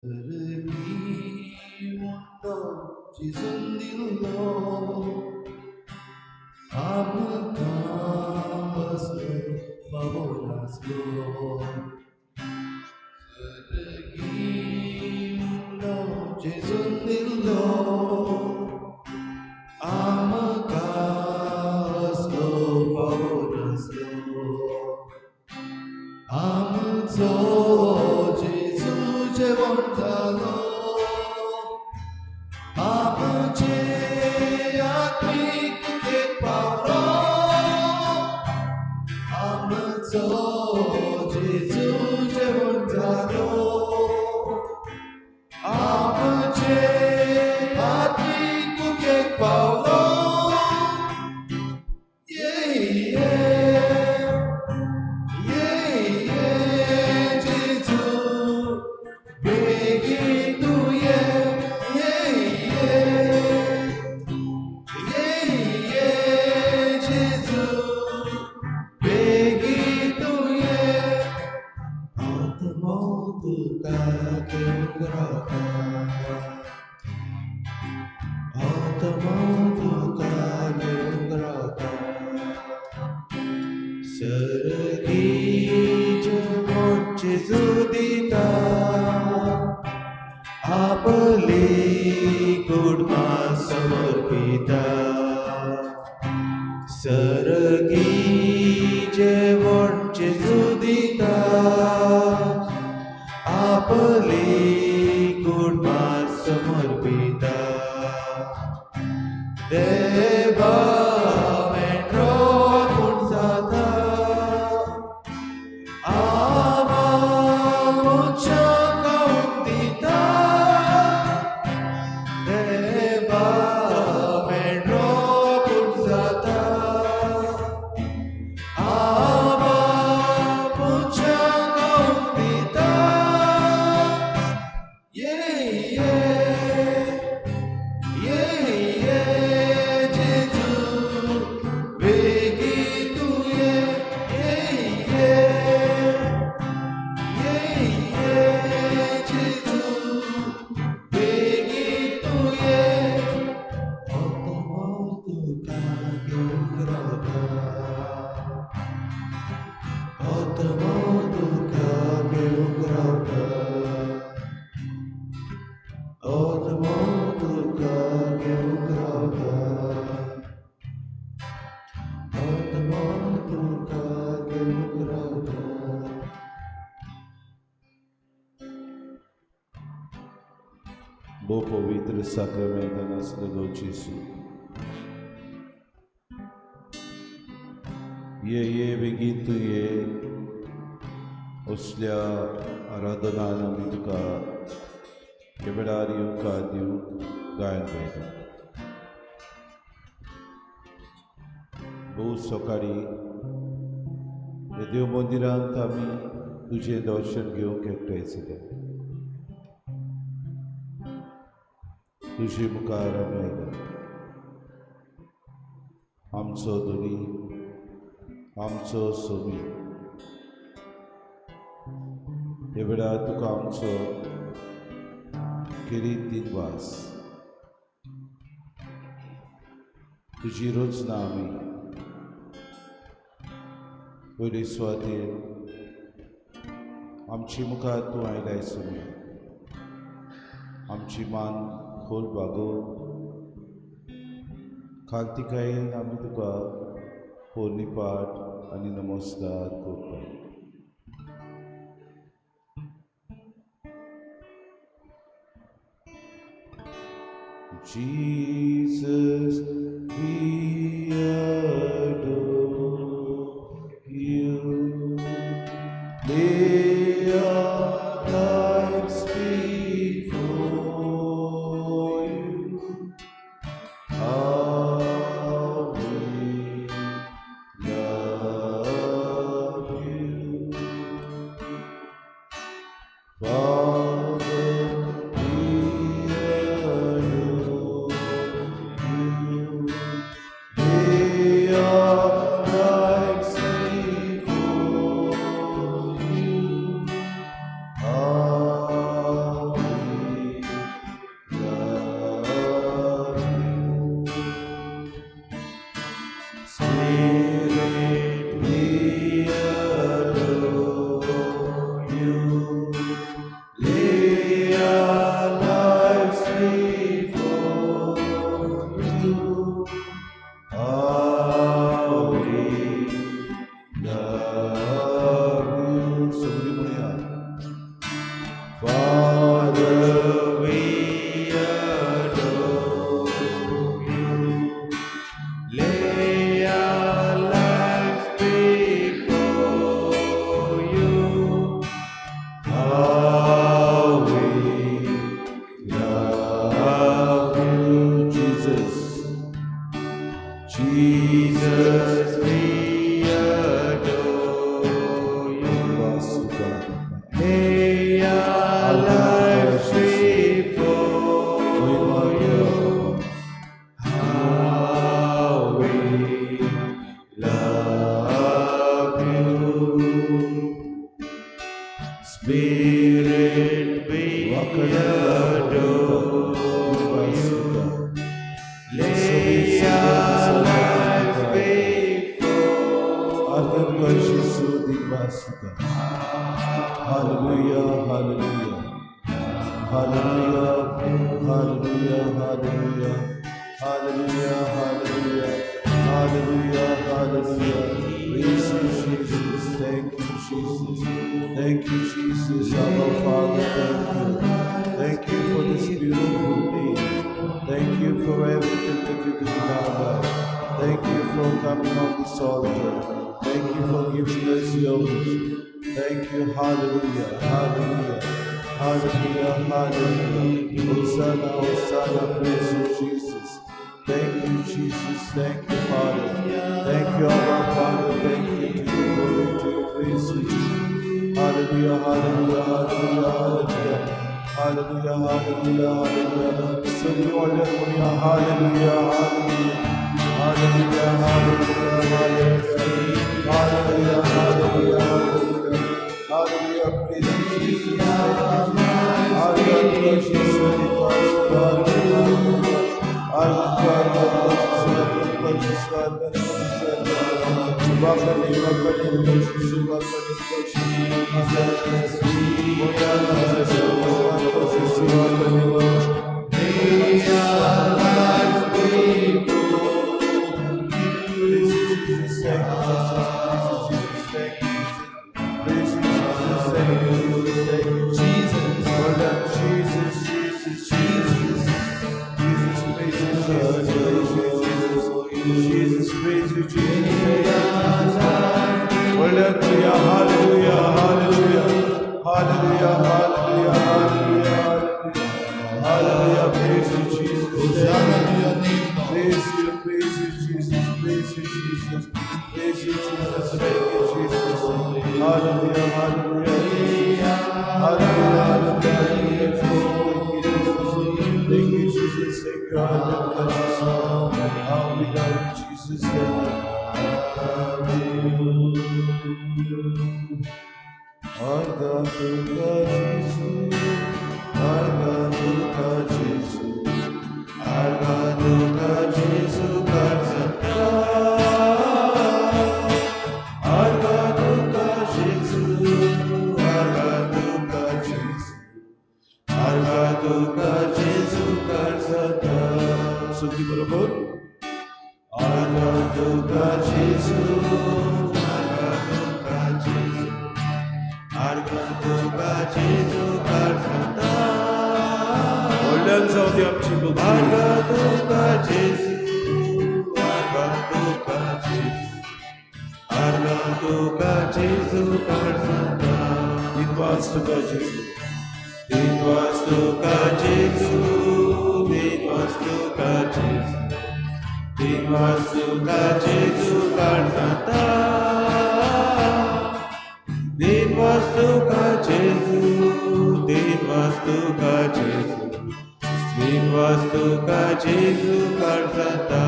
Tergiundo cisundillo Amukaslo pavonaslo Tergiundo cisundillo Amukaslo pavonaslo Amukso Jesu Jevontalo Amuche Atmik Ke Paulo Amukso Jesu Jevontalo Amuche Atmik Ke Paulo Yeah, yeah, Jesus, begitu Jesus, begitu automotu kakek gerakan, automotu kakek gerakan, sergi jemot Jesudita. आपले गुणमा समर्पिता सरगी जेवण जेजुदिता आपले गुणमा समर्पिता देवा metro पुणसाता आमा moksha कौंदिता Deva Menro Purzata Ava Pucha Gaudita Yeah, Jesus Begitu Jesus Begitu automotu kakek gerakan automotu kakek gerakan automotu kakek gerakan automotu kakek gerakan Bo pavitra sacramento nosso Dolcíssimo. Ye begitu ye osल्या आराधनाना मी तुका केबेडारियो कादियो गायन करता भोव सकाळी देव मंदिरांत आमी तुजें दर्शन घेवंक एकठांयसले तुजे मुखार आमी आयला आमचो धनी आमचो सोमी हे वेळार तुका आमचो किरीत दिनवास तुजी रोजना आमी पयली सुवातेर आमची मुखार तूं आयलाय सोमी आमची मान खोल बागोवन खांतिकायेन आमी तुका पोरणी पाठ आनी नमस्कार करता Jesus, we adore you. Lay our lives before you. How we love you. Father, we adore you. lay our lives before you. How we love you. Sublimaya. Father, we adore you. Lay our lives before you. How we love you, Jesus. Jesus, we adore you. Lay our lives before you. How we love you. Spirit, we adore you. Lay our lives before you. Hallelujah, hallelujah. Hallelujah, hallelujah, hallelujah. Hallelujah, hallelujah. Hallelujah, hallelujah. Praise you, Jesus. Thank you, Jesus. Thank you, Jesus. Our Father, thank you. Thank you for this beautiful day. Thank you for everything that you do in our life. Thank you for coming on this altar. Thank you for giving us your wish. Thank you, hallelujah, hallelujah, hallelujah, hallelujah. Hosanna, Hosanna, praise you, Jesus. Thank you, Jesus. Thank you, Father. Thank you, our Father. Thank you, to you, glory to you, praise you. Hallelujah, hallelujah, hallelujah, hallelujah. Hallelujah, hallelujah, hallelujah. Hallelujah, hallelujah, hallelujah. Hallelujah, hallelujah, hallelujah. Hallelujah, hallelujah, hallelujah. Hallelujah, praise you, Jesus. Hallelujah, Jesus. Jesus, praise you, Jesus. Hallelujah, hallelujah, hallelujah, hallelujah, hallelujah, hallelujah, hallelujah, praise you, Jesus. Praise you, Jesus, praise you, Jesus, praise you, Jesus, thank you, Jesus. Hallelujah, hallelujah, hallelujah, hallelujah, thank you, Jesus, thank you, hallelujah, how we love you, Jesus, thank you. Agaduka Jesus, Agaduka Jesus, Agaduka Jesus, Karsata. Agaduka Jesus, Agaduka Jesus, Agaduka Jesus, Karsata. Suki barabur. Agaduka Jesus, Agaduka Jesus. Agaduka Jesus, Karsata. Golden sound of people. Agaduka Jesus, Agaduka Jesus, Agaduka Jesus, Karsata. It was to God Jesus. It was to God Jesus. It was to God Jesus. It was to God Jesus, Karsata. It was to God Jesus. It was to God Jesus. It was to God Jesus, Karsata.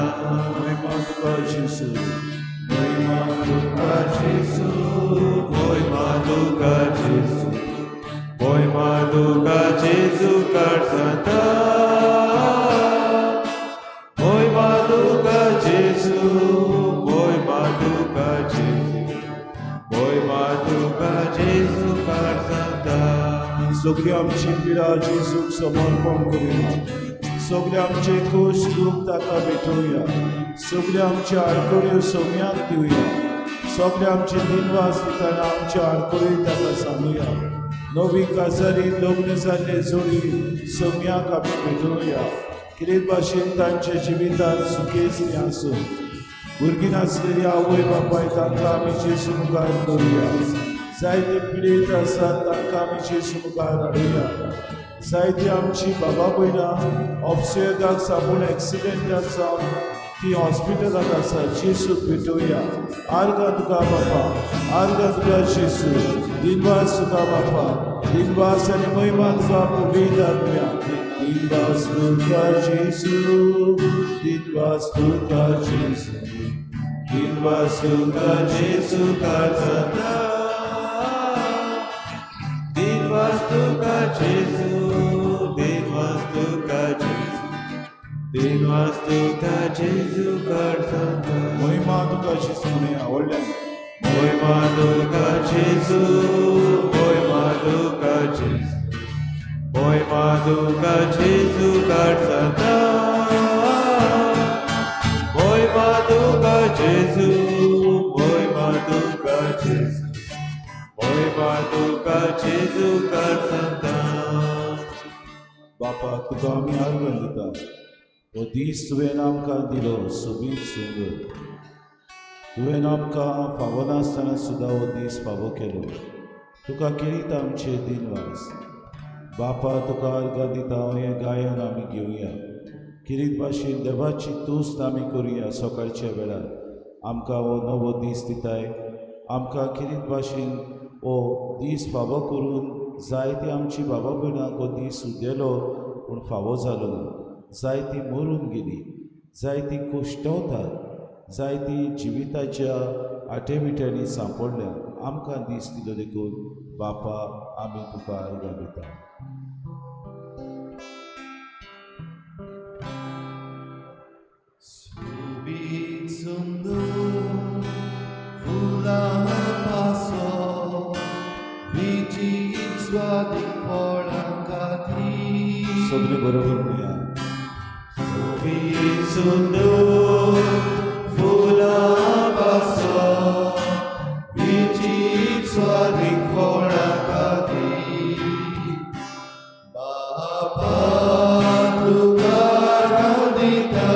Oi Maduka Jesus. Oi Maduka Jesus. Oi Maduka Jesus. Oi Maduka Jesus, Karsata. Oi Maduka Jesus. Oi Maduka Jesus. Oi Maduka Jesus, Karsata. So सगळी आमची पिडा जेजूक समर्पण करुया. सगळे आमचे कश्ट दूख ताका भेटोवया. सगळे आमचे आडकोळ्यो सोम्याक दिवया. सगळे आमचे दिनवास दिताना आमचे आडकोळी ताका सांगुया. नवी काजारी लग्न जाल्ले जोडी सोम्याक आमी भेटोवया. कितें भाशेन तांच्या जिवितांत सुखेस्ती आसूं. भुरगीं नासलेली आवय बापाय तांकां आमी जेजू मुखार दवरुया. जायते पिडेत आसात तांकां आमी जेजू मुखार हाडुया. जायती आमची बाबा भयणां ऑफसेगाक सापून एक्सिडेंटाक जावन ती हॉस्पिटलाक आसा. जेजूक भेटोवया. आर्गां तुका बापा, आर्गां तुका जेजू. दिनवास तुका बापा, दिनवास आनी महिमा तुका पवित्र आत्म्या. दिनवास तुका जेजू, दिनवास तुका जेजू, दिनवास तुका जेजू काळजांता. दिनवास तुका जेजू, दिनवास तुका जेजू, दिनवास तुका जेजू काळजांता. महिमा तुका जेजू म्हणया व्हडल्यान. महिमा तुका जेजू, महिमा तुका जेजू, महिमा तुका जेजू काळजांता. महिमा तुका जेजू, महिमा तुका जेजू, महिमा तुका जेजू काळजांता. बापा तुका आमी आर्गां दिता. हो दीस तुवें आमकां दिलो सोबीत सुंदर. तुवें आमकां फावो नासतना सुद्दां हो दीस फावो केलो. तुका किरीत आमचे दिनवास. बापा तुका आर्गां दिता. हें गायन आमी घेवया. किरीत भाशेन देवाची तुस्त आमी करुया. सकाळच्या वेळार आमकां हो नवो दीस दिताय. आमकां किरीत भाशेन हो दीस फावो करून जायती आमची बाबा भयणांक हो दीस उदेलो पूण फावो जालो ना. जायतीं मरून गेलीं. जायतीं कुश्टवतात. जायतीं जिविताच्या आटेमिट्यांनी सांपडल्या. आमकां दीस दिलो देखून बापा आमी तुका आर्गां दिता. Subit sundur fulan paso Vigit swadik forangati. सगळे बरोबर म्हणया. Subit sundur fulan paso Vigit swadik forangati. Bapa tuka radita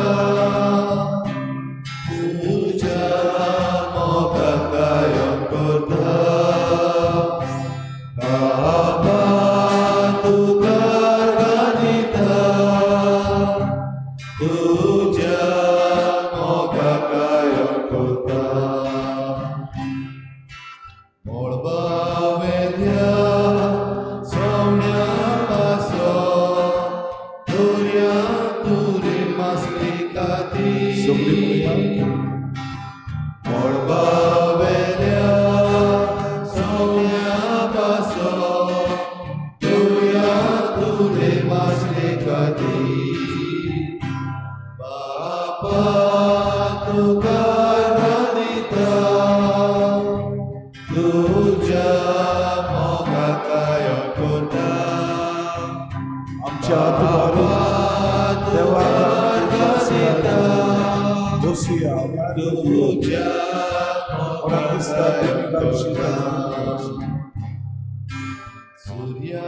Surya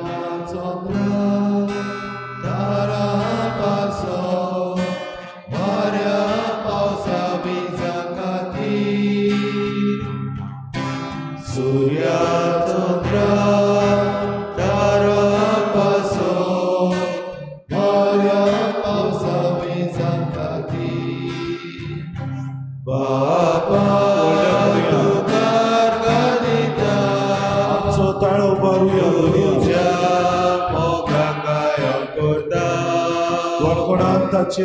Chandra Tara Paso Maria Pausa Bizakati. Surya Chandra Tara Paso Maria Pausa Bizakati. Bapa ताळो बारुया. कोणकोणान ताचे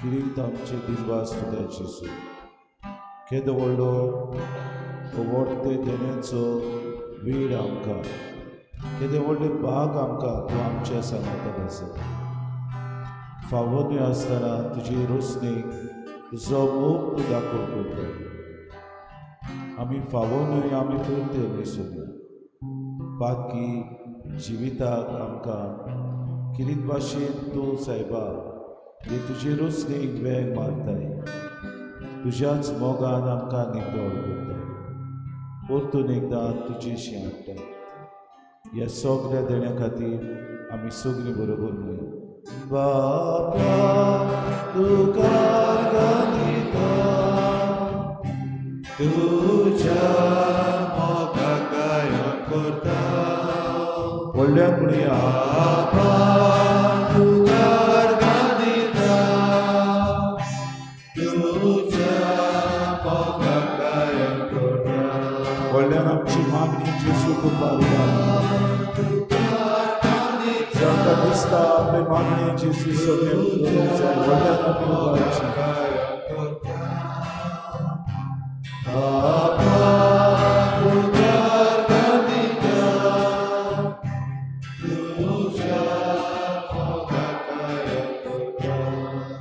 किरीत आमचे दिनवास तुका जेजू. केदो व्हडलो व्हडते देण्याचो वेळ आमकां. केदे व्हडले बाग आमकां तूं आमच्या सांगातात आसा. फावो न्हय आसतना तुजी रोसणी तुजो मोग तूं दाखोव करता. आमी फावो न्हय आमी करते विसरया. बाकी जिविताक आमकां किरीत भाशेन तूं सायबा हे तुजे रोसणीक वेग मारताय. तुज्याच मोगान आमकां नितळ करताय. परतून एकदां तुजेशी हाडटा. ह्या सगळ्या देण्या खातीर आमी सगळीं बरोबर म्हणया. बापा तुकार दिता तुझ्या मोगाक गायन करता. व्हडल्यान म्हणया. बापा तुकार दिता तुझ्या मोगाक गायन करता. व्हडल्यान आमची मागणी जेजू कुपार जांकां दिसता आपले मागणी जेजू सगळें जाय. व्हडल्यान आमी उबारची.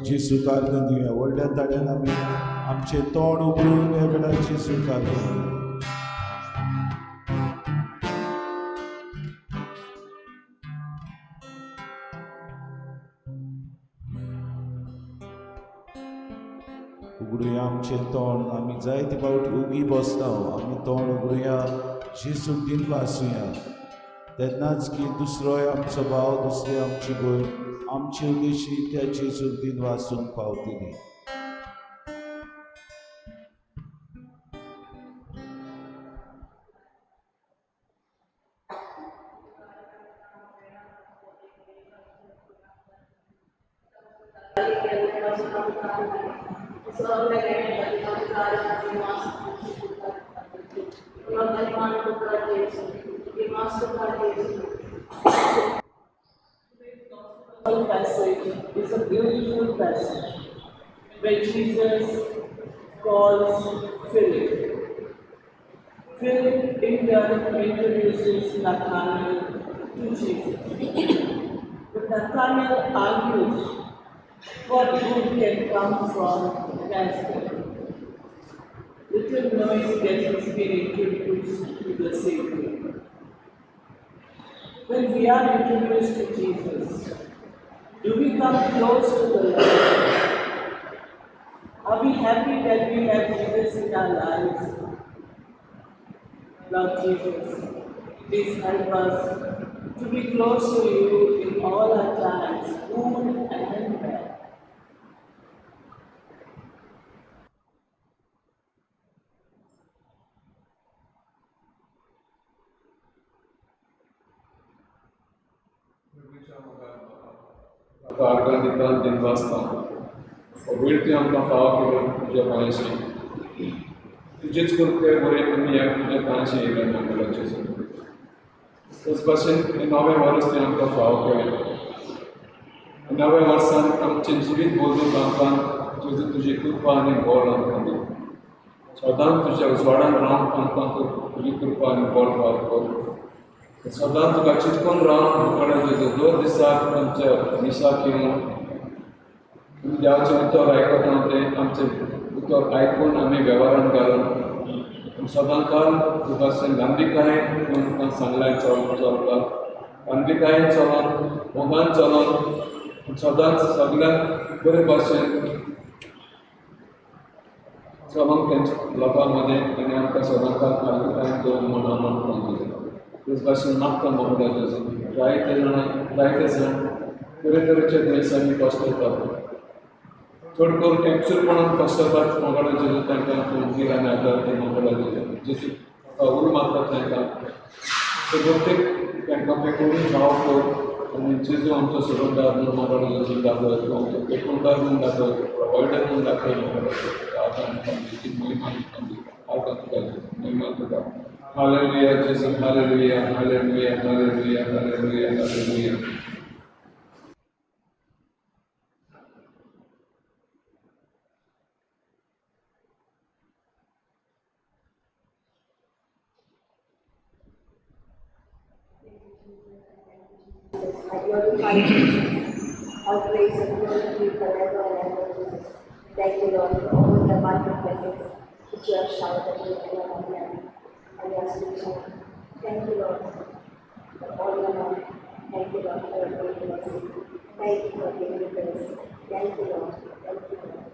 जेजू कार्य दिवया. व्हडल्या ताड्यान आमी आमचे तोंड उगडून ह्या वेळार जेजू कार्य दिवया. उगडुया आमचें तोंड. आमी जायते फावट उगी बसता. आमी तोंड उगडुया. जेजूक दिन वासूया. तेन्नाच की दुसरोय आमचो भाव, दुसरी आमची भयण, आमची उद्देशी त्या जेजूक दिन वासूंक पावतली. Passage is a beautiful passage where Jesus calls Philip. Philip in turn introduces Nathanael to Jesus. But Nathanael argues what good can come from Nazareth, little knowing that he's been introduced to the Savior. When we are introduced to Jesus, do we come close to the Lord? Are we happy that we have Jesus in our lives? Lord Jesus, please help us to be close to you in all our times, good and bad. आर्गां दिन वाचता वेळ ती आमकां फाव केलो तुज्या पांयाशी. तुजेच कृपे बरें तुमी ह्या तुज्या पांयाशी येयल्या मंगलाचेर. तेच भाशेन हें नवें वर्स तें आमकां फाव केलें. नव्या वर्सान आमचें जिवीत बदलूंक आमकां तुजी कृपा आनी बळ आमकां दी. सदांच तुज्या उजवाडान रावंक आमकां तुजी कृपा आनी बळ फाव कर. सदां तुका चिंतून रावन कडेन जेजू दर दिसाक आमच्या मिसाक येवन तुमी देवाचें उतर आयकता तें आमचें उतर आयकून आमी वेव्हारान घालून सदां काल तुका गांभीरकायेन तुका सांगल्यार चलता. गांभीरकायेन चलोन मोगान चलोन सदांच सगळ्यांक बरे भाशेन चलोंक तेंच्या लोकां मदें आनी आमकां सदां काल गांभीरकायेन दवरून म्हणून आमकां तेच भाशेन मागता मोगला जेजू. जायते जाण तरेतरेचे दुयेंसांनी कश्ट येतात. चड करून एकचूरपणान कश्ट येतात मोगला जेजू. तांकां तूं आनी आदार दी मोगला जेजू. उल मारता तांकां प्रत्येक तांकां पेटोवणी भाव कर आनी जेजू आमचो सुरंदार म्हणून मोगला जेजू दाखय. तूं आमचो पेटोवकार म्हणून दाखय, प्रोवायडर म्हणून दाखय मोगला जेजू. महिमा तुका. Hallelujah, Jesus, hallelujah, hallelujah, hallelujah, hallelujah, hallelujah. I glorify you. All praise and glory to you forever and ever, Jesus. Thank you, Lord, for all the abundant blessings which you have showered me and on my life and your sweet. Thank you, Lord, for all your love. Thank you, Lord, for your great mercy. Thank you for giving me grace. Thank you, Lord. Thank you, Lord.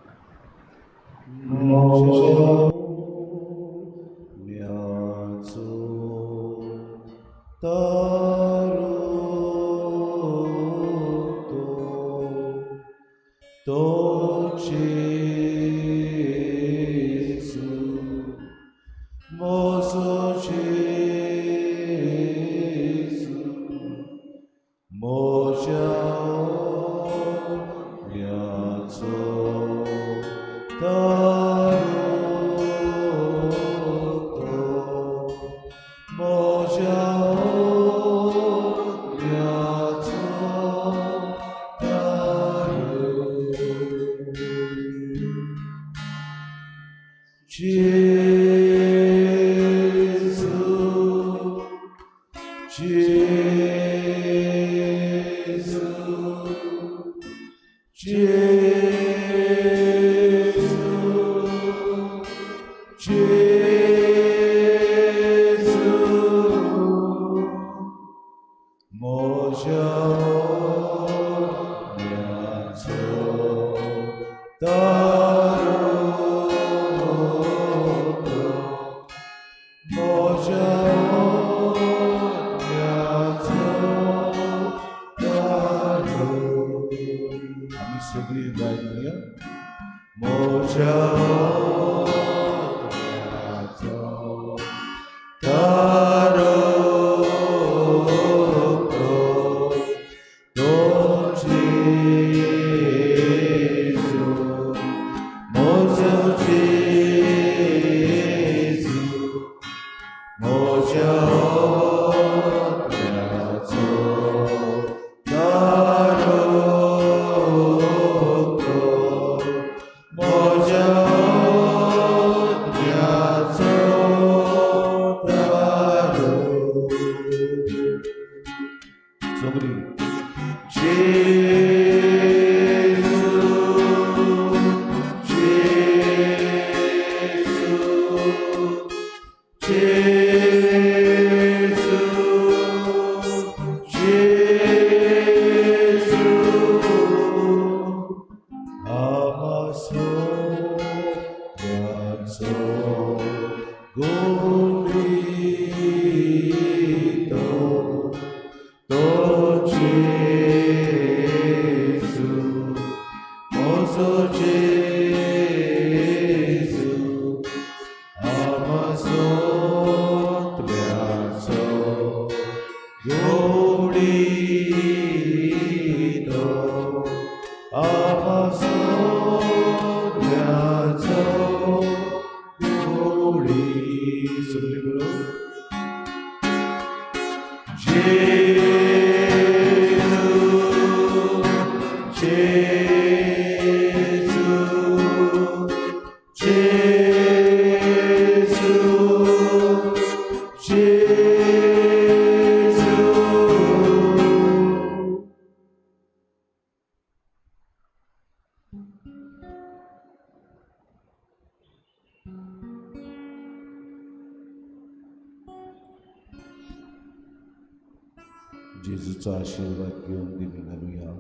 जेजूचो आशिर्वाद घेवन दिमी घालुया.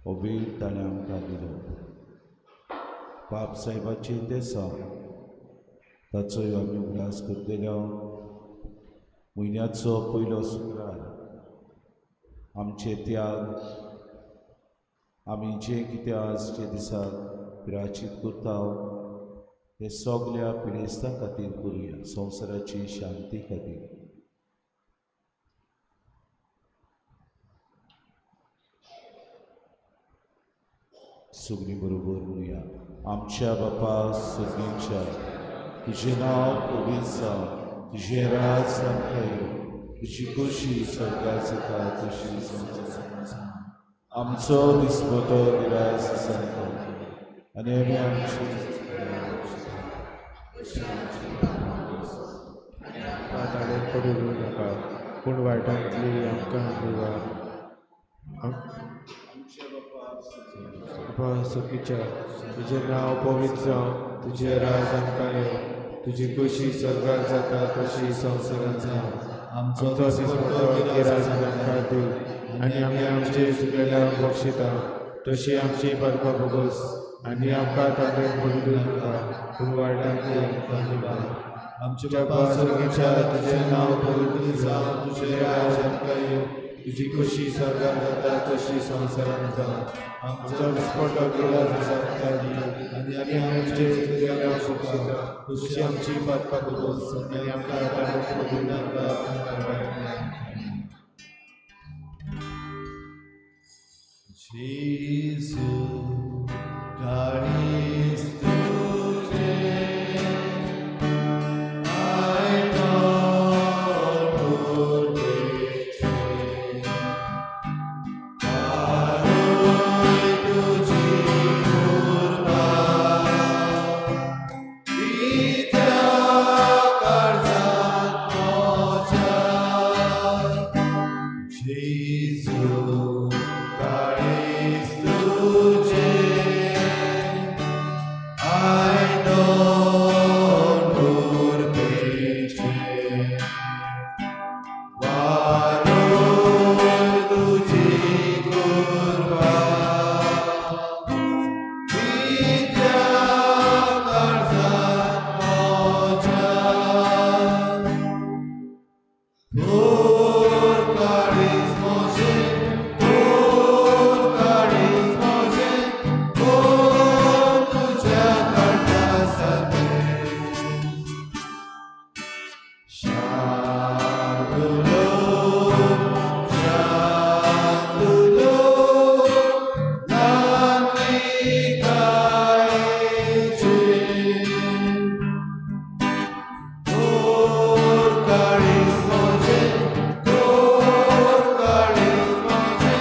हो वेळ ताणें आमकां दिलो. पाप साहेबाची देसा ताचोय आमी उल्हास करतल्यो. म्हयन्याचो पयलो शुक्रार आमचे त्याग आमी जें कितें आजचे दिसाक प्रायश्चीत करता ते सगल्या पिडेस्तां खातीर करुया, संवसाराची शांती खातीर. सगळीं बरोबर म्हणुया. आमच्या बापा सगळींच्या तुजें नांव पवित्र जावं, तुजें राज आमकां येवं, तुजी खोशी स्वर्गांत जाता तशी संवसारांत. आमचो दिसपतो गिरास सांगता आनी आमी आमची ताणें पडूं नाका पूण वायटांतली आमकां निवार. बापा सुखीच्या तुजें नांव पवित्र जावं, तुजें राज आमकां येवं, तुजी कुशी स्वर्गांत जाता तशी संवसारांत जावं. आमचो दिसपट्टो आज आमकां दी, आनी आमी आमचे चुकलेल्यांक बक्षिता तशी आमची पातकां भोगोस, आनी आमकां तांबे पडूं नाका, पूण वायटांतली आमकां निवार. आमच्या बापा सुखीच्या तुजें नांव पवित्र जावं, तुजें राज आमकां येवं, तुजी कुशी स्वर्गांत जाता तशी संवसारांत जावं. आमचो दिसपट्टो आज आमकां दी, आनी आमी आमचे चुकलेल्यांक बक्षिता तशी आमची पातकां भोगोस, आनी आमकां तांबे पडूं नाका. Jesus, Christ, तुझे आयडॉल उठे, आरोय तुझी कृपा, विद्या काळजात मोजा. Jesus, Christ, तुझे आयडॉल उठे, वारोय तुझी कृपा, विद्या काळजात मोजा. Por caris moje, por caris moje, por tuja kartasate. Shantulo, shantulo, lamikaiche. Por caris moje, por caris moje,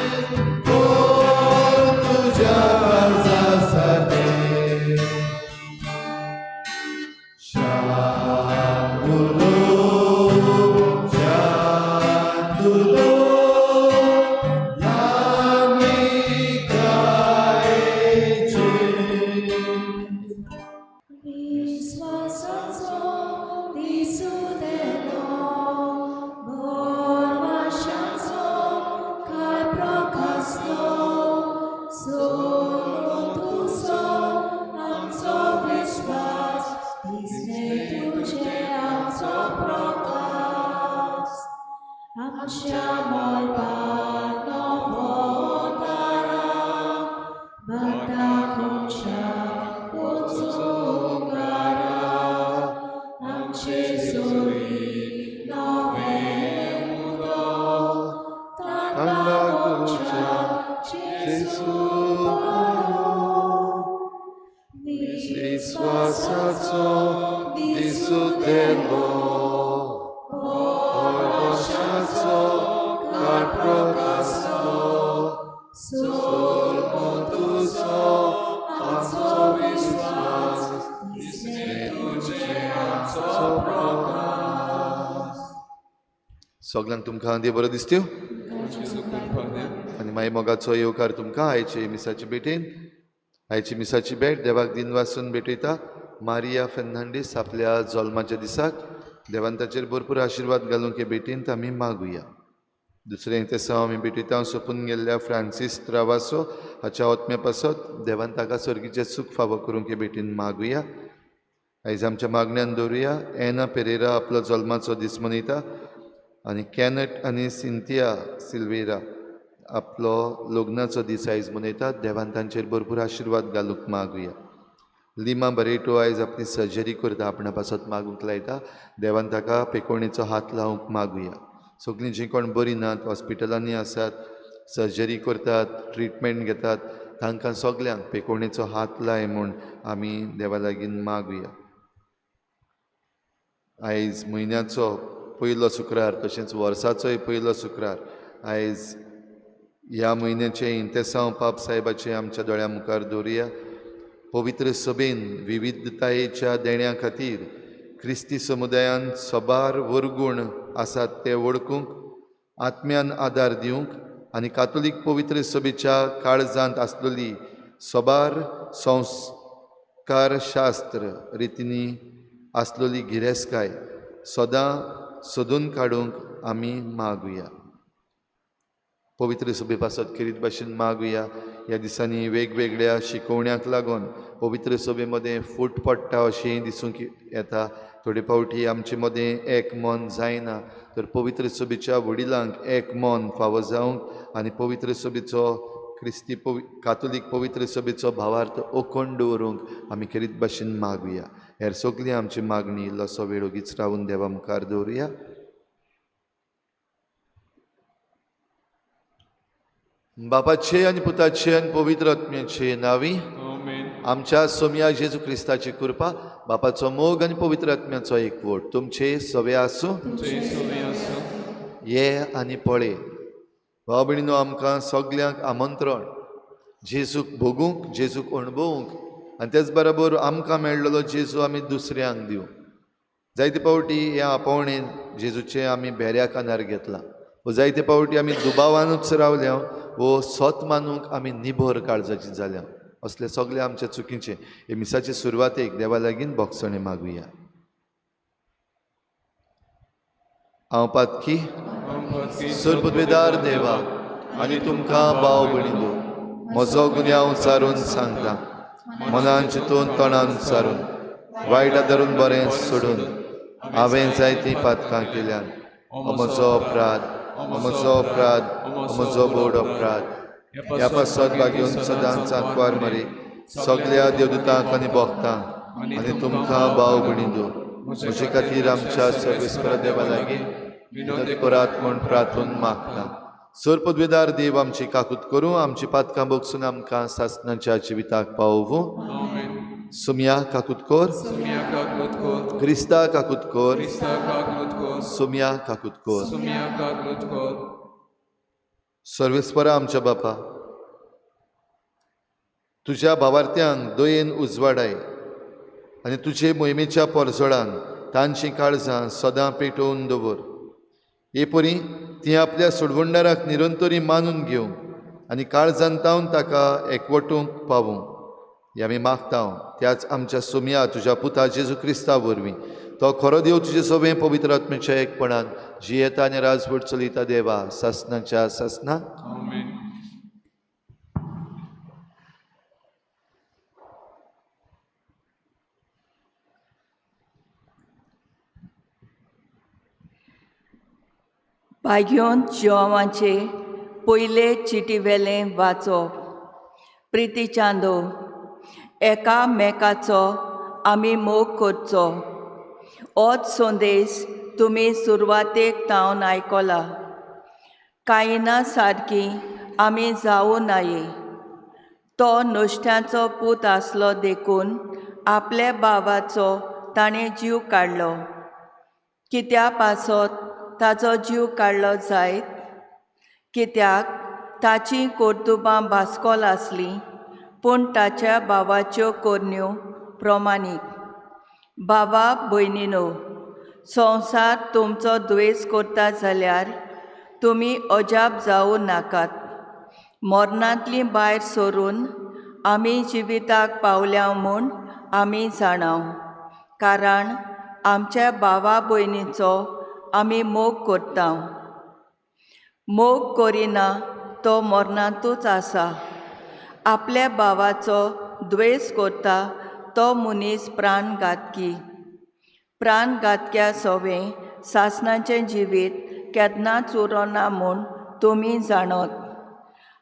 por tuja kartasate. Shantulo, shantulo, lamikaiche. विश्वासाचो दिसू देलो, भरवशाचो काळ प्रकाशलो, सोलो तुजो आमचो विश्वास, दिसले तुजे आमचो प्रकाश. आमच्या मोलपान नवो तारा, बंदा खंयच्या उजवारा, आमचे सोयी नवे उदक, तांडा खंयच्या जेजू पारो. विश्वासाचो दिसू देलो, भरवशाचो काळ प्रकाशलो, सोलो तुजो आमचो विश्वास, दिसले तुजे आमचो प्रकाश. सगळ्यांक तुमकां देव बरो दिसत्यो आनी मागीर मोगाचो येवकार तुमकां आयचे मिसाची भेटेन. आयची मिसाची भेट देवाक दिन वासून भेटयता मारिया फेर्नांडीस आपल्या जल्माच्या दिसाक. देवान ताचेर भरपूर आशिर्वाद घालूंक हे भेटेंत आमी मागुया. दुसरें तें आमी भेटयता सोंपून गेल्ल्या फ्रांसीस ट्रावासो हाच्या आत्म्या पासत देवान ताका सर्गीचें सूख फावो करूंक हे भेटेन मागुया. आयज आमच्या मागण्यान दवरुया एना पेरेरा आपलो जल्माचो दीस मनयता आनी कॅनट आनी सिंथिया सिल्वेरा आपलो लग्नाचो दीस आयज मनयतात. देवान तांचेर भरपूर आशिर्वाद घालूंक मागुया. लिमा बरेटो आयज आपली सर्जरी करता, आपणा पासत मागूंक लायता. देवान ताका पेकोणेचो हात लावंक मागुया. सगळीं जीं कोण बरीं नात, हॉस्पिटलांनी आसात, सर्जरी करतात, ट्रिटमेंट घेतात, तांकां सगल्यांक पेकोणेचो हात लाय म्हूण आमी देवा लागीं मागुया. आयज म्हयन्याचो पयलो शुक्रार तशेंच वर्साचोय पयलो शुक्रार. आयज ह्या म्हयन्याचे इंतेसांव पाप साहेबाचे आमच्या दोळ्या मुखार दवरुया. पवित्र सभेन विविधतायेच्या देण्या खातीर क्रिस्ती समुदायान सोबार वरगूण आसात ते वळखूंक आत्म्यान आदार दिवंक आनी कातोलीक पवित्र सभेच्या काळजांत आसलेली सोबार संस्कारशास्त्र रितींनी आसलेली गिरेस्तकाय सदां सोदून काडूंक आमी मागुया. पवित्र सभे पासत खेरीत भाशेन मागुया. ह्या दिसांनी वेगवेगळ्या शिकवण्यांक लागून पवित्र सभे मदें फूट पडटा अशें दिसूंक येता. थोडे फावटी आमचे मदें एक मन जायना, तर पवित्र सभेच्या वडिलांक एक मन फावो जावंक आनी पवित्र सभेचो क्रिस्ती कातोलीक पवित्र सभेचो भावार्थ ओखण दवरूंक आमी खेरीत भाशेन मागुया. हेर सगळी आमची मागणी इल्लोसो वेळ ओगीच रावून देवा मुखार दवरुया. बापाचे आनी पुताचे आनी पवित्र आत्म्याचे नांवी आमच्या सोम्या जेजू क्रिस्ताची कृपा, बापाचो मोग आनी पवित्र आत्म्याचो एकवट तुमचे सवे आसूं. ये आनी पळे भाव भयणीनो, आमकां सगल्यांक आमंत्रण जेजूक भोगूंक, जेजूक अणभवूंक आनी तेच बरोबर आमकां मेळ्ळलो जेजू आमी दुसऱ्यांक दिवं. जायते फावटी ह्या आपोवणेन जेजूचे आमी बेऱ्या कानार घेतला, वो जायते फावटी आमी दुबावानूच रावल्या, वो स्वत मानूंक आमी निभोर काळजाची जाल्या. असले सगळे आमचे चुकीचे हे मिसाचे सुरवातेक देवा लागीं भोगसणे मागुया. हांव पातकी सुरपदवेदार देवा आनी तुमकां भाव भयणीनो, म्हजो गुन्यांव चारून सांगता, मनान चिंतून तोंडान उच्चारून वायट धरून बरें सोडून हांवें जायतीं पातकां केल्यान. म्हजो अपराध, म्हजो अपराध, म्हजो बोड अपराध. ह्या पासत घेवन सदांच आंकवार मारी सगळ्या देवदूतांक आनी भक्तांक आनी तुमकां भाव भयणीनो, म्हजे खातीर आमच्या सर्वेस्पर देवा लागीं विनोदी करात म्हूण प्रार्थून मागता. सुरपदवेदार देव आमची काकूत करूं, आमची पातकां भोगसून आमकां सासणाच्या जिविताक पावोवूं. सुम्या काकूत कोर, क्रिस्ता काकूत कोर, सुम्या काकूत कोर. सर्वेस्परा आमच्या बापा, तुज्या भावार्थ्यांक दयेन उजवाडाय आनी तुजे मोहिमेच्या परजोडान तांची काळजां सदां पेटोवन दवर. हे परी ती आपल्या सोडवणदाराक निरंतरी मानून घेवंक आनी काळजांतावन ताका एकवटूंक पावूं हें आमी मागता. त्याच आमच्या सोम्या तुज्या पुता जेजू क्रिस्ता वरवीं तो खरो देव तुजे सगळे पवित्र आत्म्याच्या एकपणान जियेता आनी राजवट चलयता देवा सासणाच्या सासणां. भाग्योन जिवांचे पयले चिटीवेलें वाचप. प्रिती चांदो, एकामेकाचो आमी मोग करचो. होच संदेश तुमी सुरवातेक तावन आयकला. कायना सारकी आमी जावं नाये. तो नुस्त्याचो पूत आसलो देखून आपल्या भावाचो ताणें जीव काडलो. कित्या पासत ताचो जीव काडलो जायत? कित्याक ताची कर्तुबां भास्कोल आसलीं, पूण ताच्या भावाच्यो कोरन्यो प्रमाणीक. भावा भयणीनो, संवसार तुमचो द्वेस करता जाल्यार तुमी अजाप जावं नाकात. मरणांतली भायर सरून आमी जिविताक पावल्या म्हूण आमी जाणाव. कारण आमच्या भावा भयणीचो आमी मोग करता. मोग करिना तो मरणांतूच आसा. आपल्या भावाचो द्वेस करता तो मनीस प्राणघातकी. प्राणघातक्या सवें सासणाचें जिवीत केन्नाच उरोना म्हूण तुमी जाणत.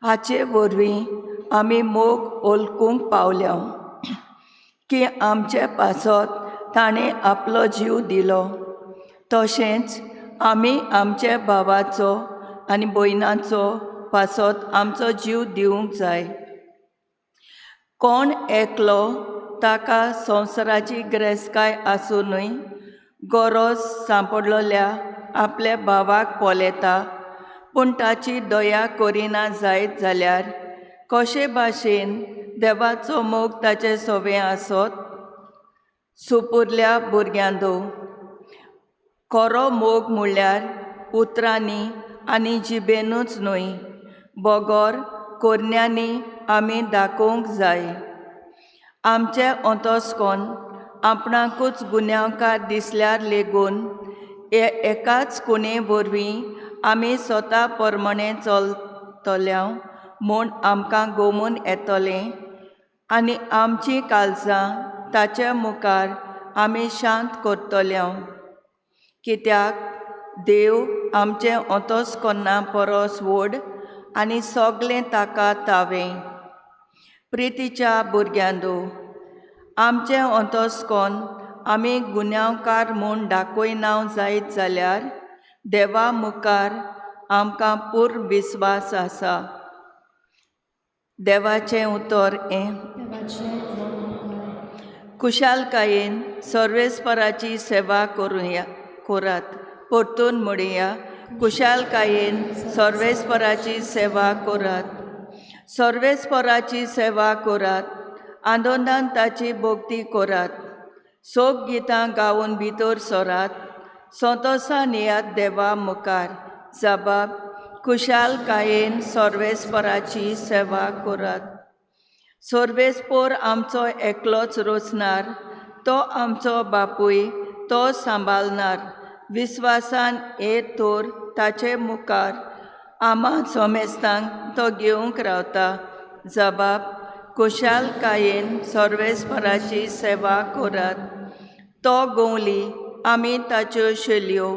हाचे वरवीं आमी मोग ओळखूंक पावल्या की आमचे पासत ताणें आपलो जीव दिलो, तशेंच आमी आमच्या भावाचो आनी भयणाचो पासत आमचो जीव दिवंक जाय. कोण एकलो ताका संवसाराची गिरेस्तकाय आसुनूय गरज सांपडलेल्या आपल्या भावाक पोलेता, पूण ताची दया करिना जायत जाल्यार कशे भाशेन देवाचो मोग ताचे सवें आसत? सुपुरल्या भुरग्यांदो, खरो मोग म्हणल्यार उतरांनी आनी जिबेनूच न्हय, बोगोर कोरण्यांनी आमी दाखोवंक जाय. आमचे ओतोसकोन आपणाकूच गुन्यांवकार दिसल्यार लेगून एकाच कुणे वरवीं आमी स्वता प्रमाणें चलतल्या म्हूण आमकां गोमून येतलें आनी आमचीं काळजां ताचे मुखार आमी शांत करतल्या. कित्याक देव आमचें ओतोसकोना परस व्हड आनी सोगलें ताका तावें. प्रितीच्या भुरग्यांदो, आमचें ओतोसकोन आमी गुन्यांवकार म्हूण दाखयनाव जायत जाल्यार देवा मुखार आमकां पूर्ण विस्वास आसा. देवाचें उतर कुशालकायेन सर्वेस्पराची सेवा करात. परतून म्हणया, कुशालकायेन सर्वेस्पराची सेवा करात. सर्वेस्पराची सेवा करात. आनंदान ताची भक्ती करात. सोग गितां गावन भितर सरात. संतोशान येयात देवा मुखार. जबाब, कुशालकायेन सर्वेस्पराची सेवा करात. सर्वेस्पोर आमचो एकलोच रोचनार, तो आमचो बापूय तो सांबाळनार. विस्वासान येत तर ताचे मुखार आमां सोमेस्तांक तो घेवंक रावता. जबाब, कुशालकायेन सर्वेस्पराची सेवा करात. तो गोवली आमी ताच्यो शेलयो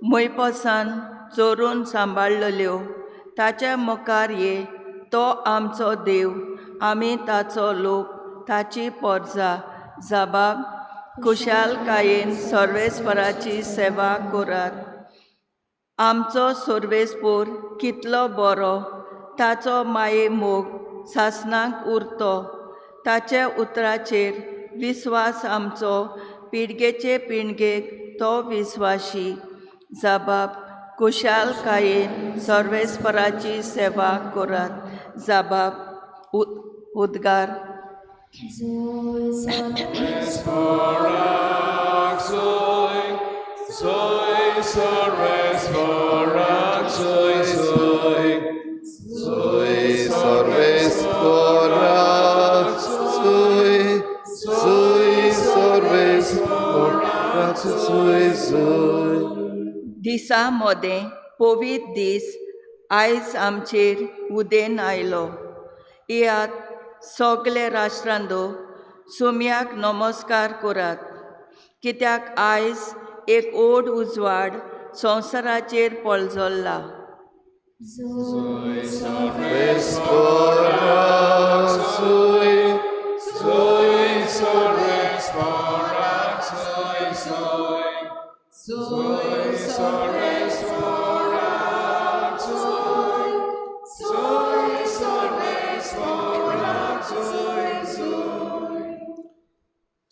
मैपसान चोरून सांबाळलेल्यो. ताचे मुखार ये, तो आमचो देव, आमी ताचो लोक, ताची परजा. जबाब, कुशालकायेन सर्वेस्पराची सेवा करात. आमचो सर्वेस्पोर कितलो बरो, ताचो माये मोग सासणाक उरतो. ताचे उतराचेर विस्वास आमचो पिळगेचे पिळगेक तो विस्वाशी. जबाब, कुशालकायेन सर्वेस्पराची सेवा करात. जबाब, उद्गार दिसा मोदें पवित दीस आयज आमचेर उदेन आयलो. यात सगले राष्ट्रांदो सुम्याक नमस्कार करात. कित्याक आयज एक ओड उजवाड संवसाराचेर पळजल्ला.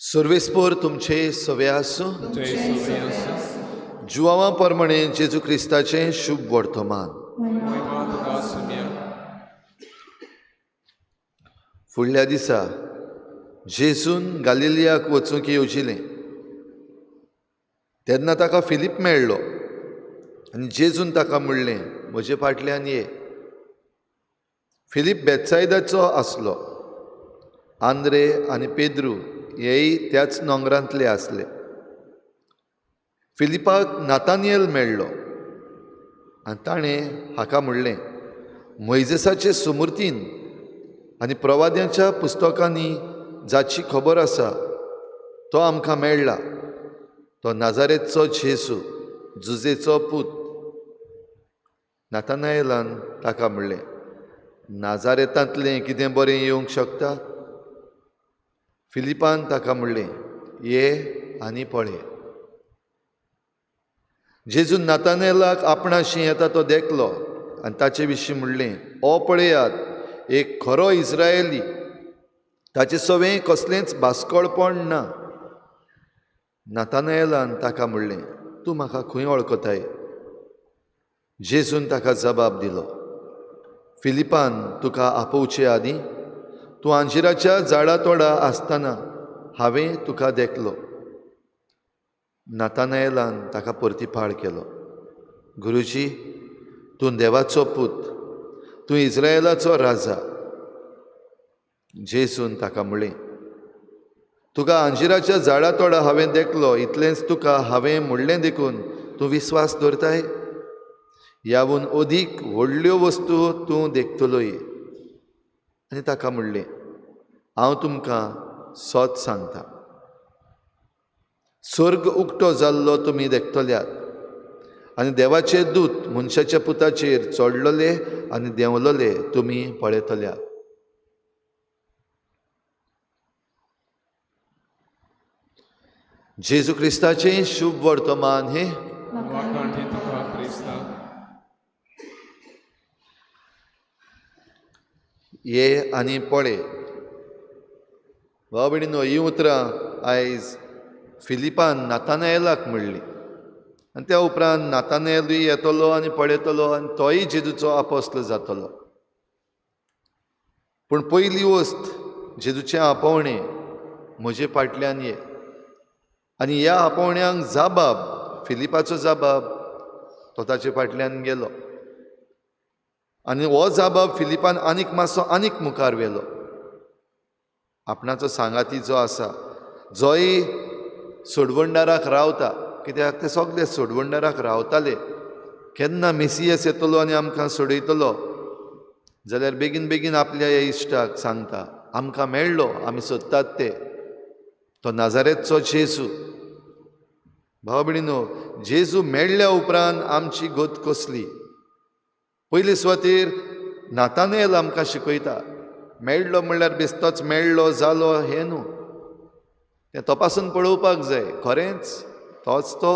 सर्वेस्पोर तुमचे सवे आसूं. जुवांवा प्रमाणे जेजू क्रिस्ताचें शुभ वर्तमान. फुडल्या दिसा जेजून गालिलियाक वचूंक येवजिलें तेन्ना ताका फिलीप मेळ्ळो आनी जेजून ताका म्हणलें, म्हजे फाटल्यान ये. फिलीप बेतसायदाचो आसलो. आंद्रे आनी पेद्रू हेय त्याच नोंगरांतले आसले. फिलिपाक नातानियल मेळ्ळो आनी ताणें हाका म्हणलें, मोइजेसाचे सुमृतीन आनी प्रवाद्यांच्या पुस्तकांनी जाची खबर आसा तो आमकां मेळ्ळा. तो नाजारेतचो जेसू, जुजेचो पूत. नातानायलान ताका म्हणलें, नाजारेतांतलें कितें बरें येवंक शकता? फिलिपान ताका म्हणलें, ये आनी पळय. जेजून नातानेलाक आपणाशी येता तो देखलो आनी ताचे विशीं म्हणलें, ओ पळयात, एक खरो इस्रायेली, ताचे सवें कसलेंच भास्कळपण ना. नातानेलान ताका म्हणलें, तूं म्हाका खंय वळखताय? जेजून ताका जबाब दिलो, फिलिपान तुका आपोवचे आदीं तूं आंजिराच्या झाडा तोडा आसतना हांवें तुका देखलो. नातानायलान ताका परतीफाळ केलो, गुरुजी, तूं देवाचो पूत, तूं इस्रायेलाचो राजा. जेसून ताका म्हळें, तुका अंजिराच्या झाडा तोडा हांवें देखलो, इतलेंच तुका हांवें म्हणलें देखून तूं विस्वास दवरताय? ह्याहून अदीक व्हडल्यो वस्तू तूं देखतलोय. आनी ताका म्हणलें, हांव तुमकां सोत सांगतां, स्वर्ग उक्तो जाल्लो तुमी देखतल्यात, आनी देवाचे दूत मनशाच्या पुताचेर चडलोले आनी देंवलोले तुमी पळयतल्यात. जेजू क्रिस्ताचें शुभ वर्तमान हे वाखाण हे तुका क्रिस्ता. ये आनी पळय. भाव भयणीनो, हीं उतरां आयज फिलिपान नातानएलाक म्हणली, आनी त्या उपरांत नातानएलूय येतलो आनी पळयतलो आनी तोय जेजूचो आपोस्तल जातलो. पूण पयली वस्त जेजूचें आपोवणें म्हजे फाटल्यान ये, आनी ह्या आपोवण्यांक जाबाब, फिलिपाचो जाबाब तो ताचे फाटल्यान गेलो. आनी हो जाबाब फिलिपान आनीक मातसो आनीक मुखार व्हेलो. आपणाचो सांगाती जो आसा, जोय सोडवंडाराक रावता, कित्याक ते सगळे सोडवंडाराक रावताले, केन्ना मेसियस येतलो आनी आमकां सोडयतलो जाल्यार बेगीन बेगीन आपल्या ह्या इश्टाक सांगता, आमकां मेळ्ळो, आमी सोदतात ते, तो नाजारेतचो जेजू. भाव भयणीनो, जेजू मेळ्ळ्या उपरांत आमची गोत कसली. पयले सुवातेर नातानएल आमकां शिकयता, मेळ्ळो म्हणल्यार बेश्टोच मेळ्ळो जालो हें न्हू, तें तपासून पळोवपाक जाय, खरेंच तोच तो.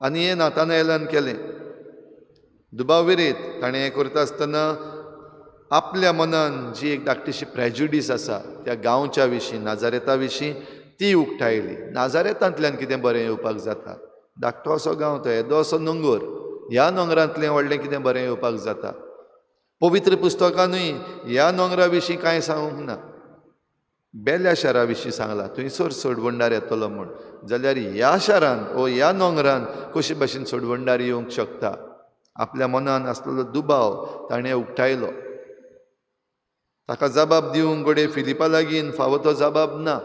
आनी हें नातानएलान केलें. दुबाविरीत ताणें हें करता आसतना आपल्या मनान जी एक धाकटीशी प्रेजुडीस आसा त्या गांवच्या विशीं, नाजारेता विशीं, ती उक्तायली. नाजारेतांतल्यान कितें बरें येवपाक जाता? धाकटो असो गांव तो, येदो असो नंगोर, ह्या नोंगरांतलें व्हडलें कितें बरें येवपाक जाता? पवित्र पुस्तकानूय ह्या नोंगरा विशीं कांय सांगूंक ना. बेल्या शारा विशीं सांगलां, थंयसर सोडवंडार येतलो म्हूण. जाल्यार ह्या शारान वो ह्या नोंगरान कशे भाशेन सोडवंडार येवंक शकता? आपल्या मनान आसलेलो दुबाव ताणें उक्तायलो. ताका जबाब दिवंक घोडये फिलिपा लागीं फावो तो जबाब ना.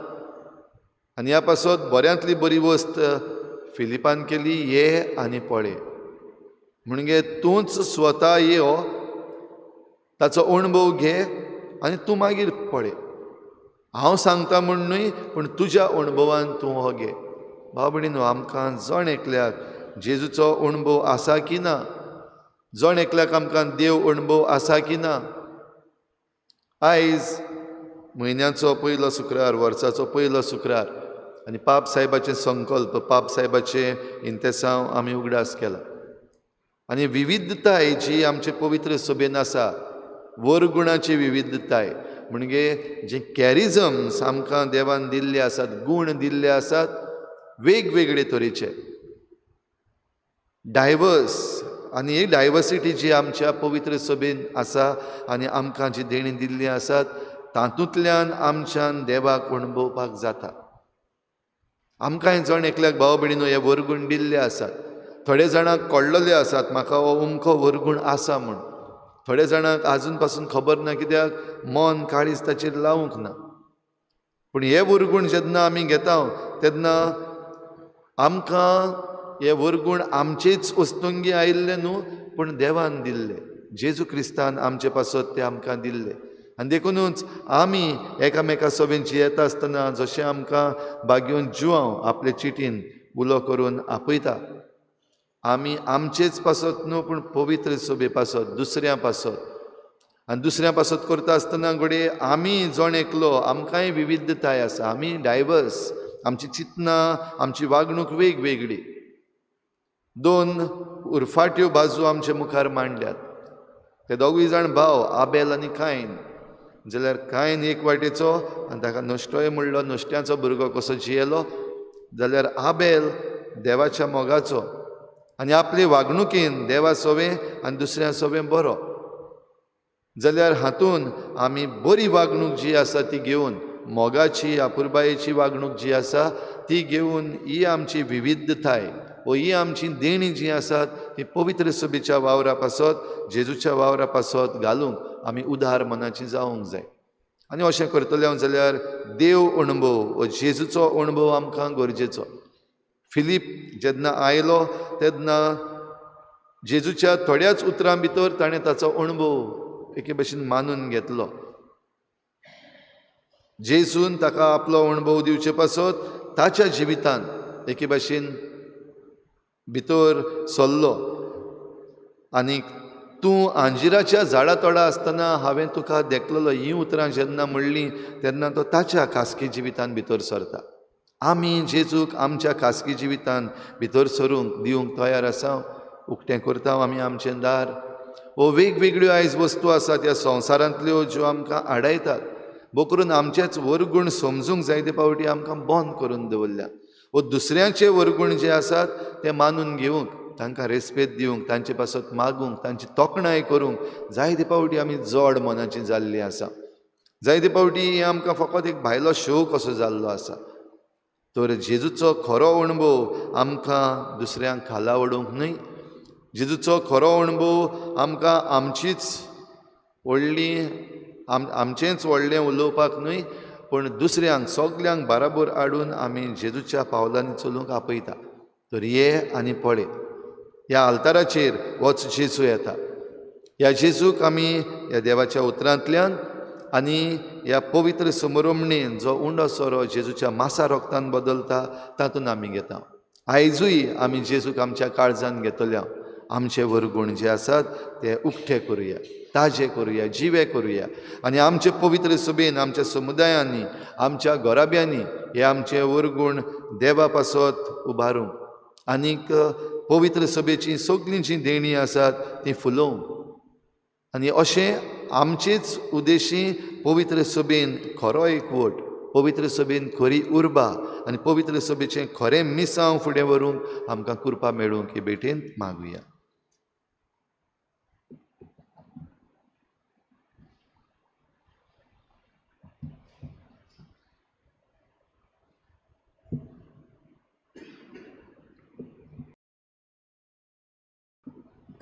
आनी ह्या पासत बऱ्यांतली बरी वस्त फिलिपान केली, ये आनी पळय. म्हणजे तूंच स्वता यो, ताचो अणभव घे आनी तूं मागीर पळय. हांव सांगता म्हूण न्हय, पूण तुज्या अणभवान तूं हो घे. भाव भयणीनो, आमकां जण एकल्याक जेजूचो अणभव आसा की ना? जण एकल्याक आमकां देव अणभव आसा की ना? आयज म्हयन्याचो पयलो शुक्रार, वर्साचो पयलो शुक्रार, आनी पाप साहेबाचे संकल्प, पाप साहेबाचे इंतेसांव आमी उगडास केला. आनी विविधताय जी आमचे पवित्र सभेन आसा, वरगुणाची विविधताय, म्हणजे जे कॅरिझम्स आमकां देवान दिल्ले आसात, गूण दिल्ले आसात, वेगवेगळे तरेचे, डायवर्स. आनी ही डायवर्सिटी जी आमच्या पवित्र सभेन आसा आनी आमकां जी देणी दिल्ली आसात, तातूंतल्यान आमच्यान देवाक अणभवपाक जाता. आमकांय जण एकल्याक भाव भयणीनो हे वरगूण दिल्ले आसात. थोडे जाणांक कळ्ळले आसात म्हाका हो अमको वरगूण आसा म्हूण. थोडे जाणांक आजून पासून खबर ना, कित्याक मन काळीज ताचेर लावूंक ना. पूण हे वरगूण जेन्ना आमी घेता तेन्ना आमकां हे वरगूण आमचेच वस्तुंगी आयिल्ले न्हू, पूण देवान दिल्ले. जेजू क्रिस्तान आमचे पासत ते आमकां दिल्ले. आनी देखूनच आमी एकामेका सभेंची येता आसतना जशें आमकां बागेवन जुवांव आपले चिटीन उलो करून आपयता, आमी आमचेच पासत न्हू, पूण पवित्र सभे पासत, दुसऱ्या पासत. आनी दुसऱ्या पासत करता आसतना घडये आमी जण एकलो, आमकांय विविधताय आसा, आमी डायवर्स, आमची चिंतनां, आमची वागणूक वेगवेगळी. दोन उरफाट्यो बाजू आमचे मुखार मांडल्यात. ते दोगूय जाण भाव, आबेल आनी कायन. जाल्यार कायन एक वाटेचो आनी ताका नश्टोय म्हणलो, नश्ट्याचो भुरगो कसो जियेलो. जाल्यार आबेल देवाच्या मोगाचो आनी आपले वागणुकेन देवा सोवे आनी दुसऱ्या सोवे बरो. जाल्यार हातून आमी बरी वागणूक जी आसा ती घेवन, मोगाची आपुरबायेची वागणूक जी आसा ती घेवन, ही आमची विविधताय, वो ही आमची देणी जी आसात ती पवित्र सभेच्या वावरा पासत जेजूच्या वावरा पासत घालूंक आमी उदार मनाची जावंक जाय आनी अशें करतले जाल्यार देव अणभव व जेजूचो अणभव आमकां गरजेचो फिलीप जेन्ना आयलो तेन्ना जेजूच्या थोड्याच उतरां भितर ताणें ताचो अणभव एके भशेन मानून घेतलो जेजून ताका आपलो अणभव दिवचे पासत ताच्या जिवितांत एके भशेन भितर सरलो आनी तूं आंजिराच्या झाडा तोडा आसतना हांवें तुका देखलेलो हीं उतरां जेन्ना म्हणलीं तेन्ना तो ताच्या खासगी जिवितांत भितर सरता आमी जेजूक आमच्या खासगी जिवितांत भितर सरूंक दिवंक तयार आसा उक्तें करता आमी आमचें दार वो वेगवेगळ्यो आयज वस्तू आसात ह्या संवसारांतल्यो ज्यो आमकां आडायतात भोव करून आमचेच वरगूण समजूंक जाय ते पावटी आमकां बंद करून दवरल्या वो दुसऱ्यांचे वरगूण जे आसात ते मानून घेवंक तांकां रेस्पेद दिवंक तांचे पासत मागूंक तांची तोखणाय करूंक जायते पावटी आमी जड मनाची जाल्ली आसा जायते पावटी हें आमकां फकत एक भायलो शो कसो जाल्लो आसा तर जेजूचो खरो अणभव आमकां दुसऱ्यांक खाला वडोवंक न्हय जेजूचो खरो अणभव आमकां आमचीच व्हडली आमचेंच व्हडलें उलोवपाक न्हय पण दुसऱ्यांक सगल्यांक बाराबर हाडून आमी जेजूच्या पावलांनी चलूंक आपयता तर ये आनी पळय ह्या आल्ताराचेर होच जेजू येता ह्या जेजूक आमी ह्या देवाच्या उतरांतल्यान आनी ह्या पवित्र समरमणेन जो उंडो सोरो जेजूच्या मासा रोगतान बदलता तातूंत आमी घेता आयजूय आमी जेजूक आमच्या काळजान घेतल्या आमचे वरगूण जे आसात ते उक्ते करुया ताजे करुया जिवे करुया आनी आमचे पवित्र सभेन आमच्या समुदायांनी आमच्या घराब्यांनी हे आमचे वरगूण देवा पासत उबारूंक आनीक पवित्र सभेची सगळीं जीं देणी आसात ती फुलोवंक आनी अशें आमचेच उद्देशी पवित्र सभेन खरो एकवट पवित्र सभेन खरी उर्बा आनी पवित्र सभेचें खरें मिसांव फुडें व्हरूंक आमकां कृपा मेळूंक हे भेटेन मागुया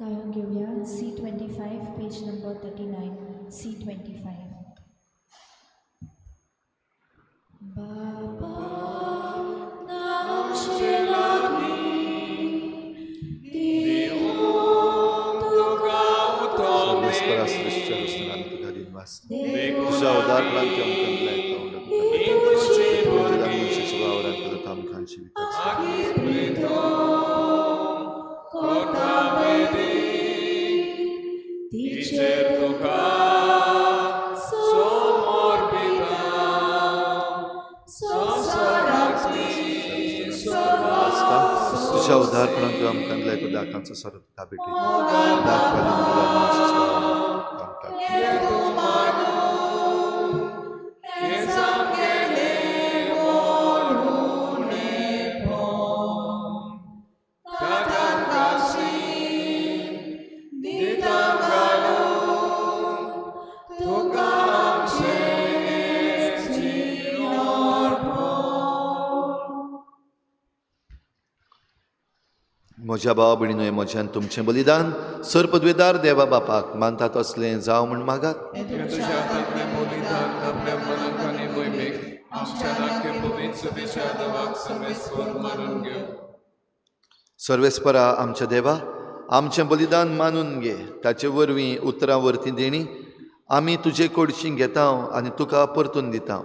गायन घेऊया C25 पेज नंबर 39 C25 बाबा नामचे लागीं देव तुका सर्वेस्परा सृष्टी रचनांत तुका दिनवास तुझ्या उदारपणांत आमकां लायता वावरांत आमकां तुझ्या उदारपणांत आमकां लायता दाखांचो सोरो तुका भेटे म्हज्या भावा भयणीनो म्हज्यान तुमचें बलिदान सर पदवेदार देवा बापाक मानतात असलें जावं म्हण मागात सर्वेस्परा आमच्या देवा आमचें बलिदान मानून घे ताचे वरवीं उतरां वर्ती देणी आमी तुजे कडशीं घेता आनी तुका परतून दिता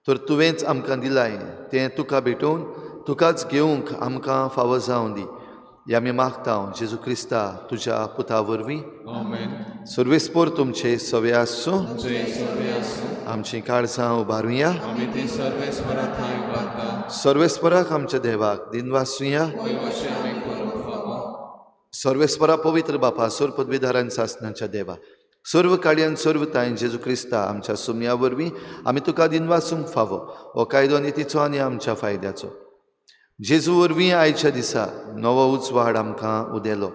तर तुवेंच आमकां दिलाय तें तुका भेटोवन तुकाच घेवंक आमकां फावो जावं दी हे आमी मागता जेजू क्रिस्ता तुज्या पुता वरवीं सर्वेस्पर तुमचे सवे आसूं आमची काळजां उबारुया सर्वेस्पराक आमच्या देवाक दिनवासुया सर्वेस्परा पवित्र बापा सर पदवीधारांच्या सासणाच्या देवा सर्व काळ्यान सर्व तायन जेजू क्रिस्ता आमच्या सुमया वरवीं आमी तुका दिनवासूंक फावो हो कायदो नितीचो आनी आमच्या फायद्याचो जेजू वरवीं आयच्या दिसा नवो उजवाड आमकां उदेलो